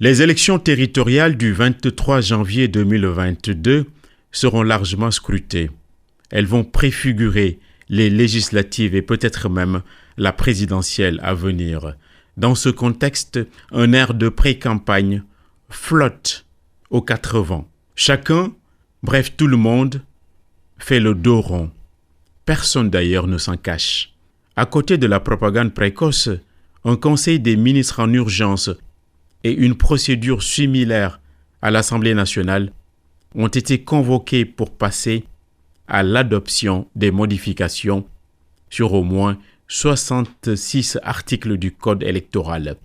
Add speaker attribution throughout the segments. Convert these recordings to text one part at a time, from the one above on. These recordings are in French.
Speaker 1: Les élections territoriales du 23 janvier 2022 seront largement scrutées. Elles vont préfigurer les législatives et peut-être même la présidentielle à venir. Dans ce contexte, un air de pré-campagne flotte aux quatre vents. Chacun, bref tout le monde, fait le dos rond. Personne d'ailleurs ne s'en cache. À côté de la propagande précoce, un conseil des ministres en urgence et une procédure similaire à l'Assemblée nationale ont été convoqués pour passer à l'adoption des modifications sur au moins 66 articles du Code électoral.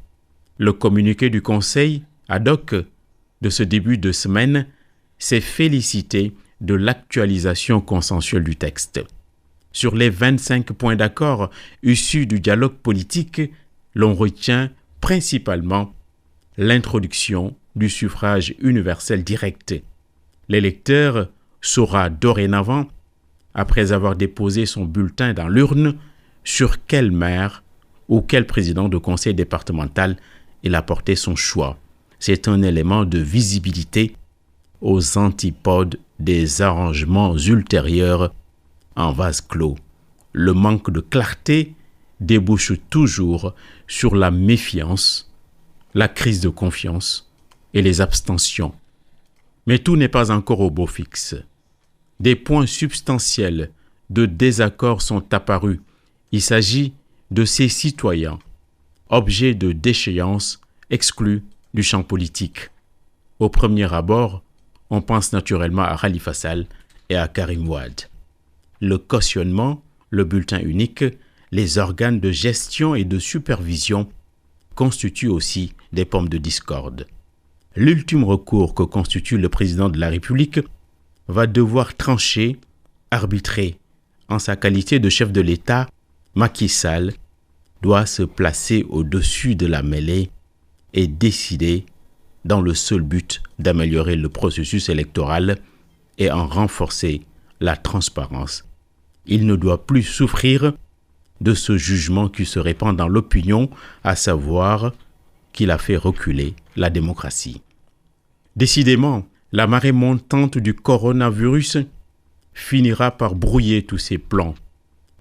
Speaker 1: Le communiqué du Conseil, ad hoc, de ce début de semaine, s'est félicité de l'actualisation consensuelle du texte. Sur les 25 points d'accord issus du dialogue politique, l'on retient principalement l'introduction du suffrage universel direct. L'électeur saura dorénavant, après avoir déposé son bulletin dans l'urne, sur quel maire ou quel président de conseil départemental il a porté son choix. C'est un élément de visibilité aux antipodes des arrangements ultérieurs en vase clos. Le manque de clarté débouche toujours sur la méfiance, la crise de confiance et les abstentions. Mais tout n'est pas encore au beau fixe. Des points substantiels de désaccord sont apparus. Il s'agit de ces citoyens, objets de déchéance exclus du champ politique. Au premier abord, on pense naturellement à Khalifa Sall et à Karim Wade. Le cautionnement, le bulletin unique, les organes de gestion et de supervision constituent aussi des pommes de discorde. L'ultime recours que constitue le président de la République va devoir trancher, arbitrer. En sa qualité de chef de l'État, Macky Sall doit se placer au-dessus de la mêlée et décider dans le seul but d'améliorer le processus électoral et en renforcer la transparence. Il ne doit plus souffrir de ce jugement qui se répand dans l'opinion, à savoir qu'il a fait reculer la démocratie. Décidément, la marée montante du coronavirus finira par brouiller tous ces plans.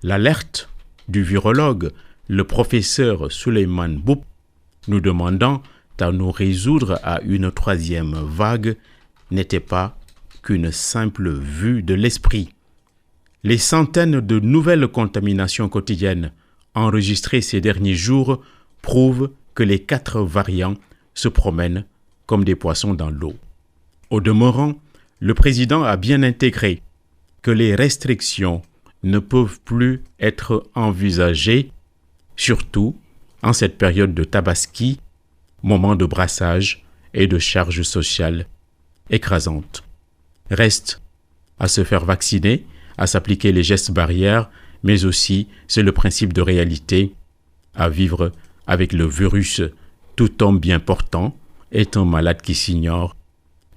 Speaker 1: L'alerte du virologue, le professeur Souleymane Boub, nous demandant à nous résoudre à une troisième vague, n'était pas qu'une simple vue de l'esprit. Les centaines de nouvelles contaminations quotidiennes enregistrées ces derniers jours prouvent que les 4 variants se promènent comme des poissons dans l'eau. Au demeurant, le président a bien intégré que les restrictions ne peuvent plus être envisagées, surtout en cette période de tabaski, moment de brassage et de charge sociale écrasante. Reste à se faire vacciner, à s'appliquer les gestes barrières, mais aussi, c'est le principe de réalité, à vivre avec le virus. Tout homme bien portant est un malade qui s'ignore.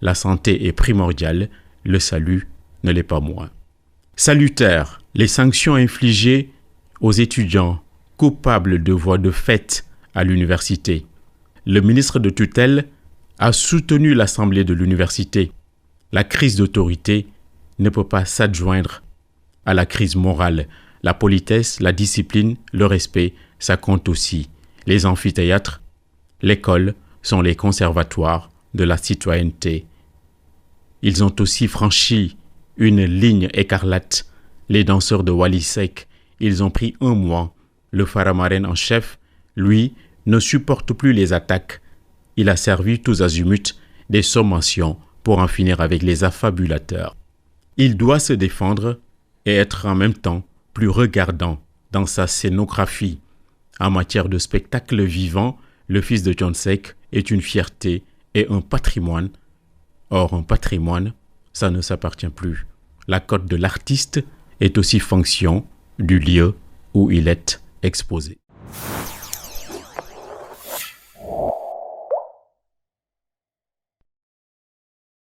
Speaker 1: La santé est primordiale, le salut ne l'est pas moins. Salutaires, les sanctions infligées aux étudiants coupables de voies de fait à l'université. Le ministre de tutelle a soutenu l'assemblée de l'université. La crise d'autorité ne peut pas s'adjoindre à la crise morale. La politesse, la discipline, le respect, ça compte aussi. Les amphithéâtres, l'école sont les conservatoires de la citoyenneté. Ils ont aussi franchi une ligne écarlate. Les danseurs de Wally Seck, ils ont pris un mois. Le Faramareen en chef, lui, ne supporte plus les attaques. Il a servi tous azimuts des sommations pour en finir avec les affabulateurs. Il doit se défendre et être en même temps plus regardant dans sa scénographie. En matière de spectacle vivant, le fils de John Seck est une fierté et un patrimoine. Or, un patrimoine, ça ne s'appartient plus. La cote de l'artiste est aussi fonction du lieu où il est exposé.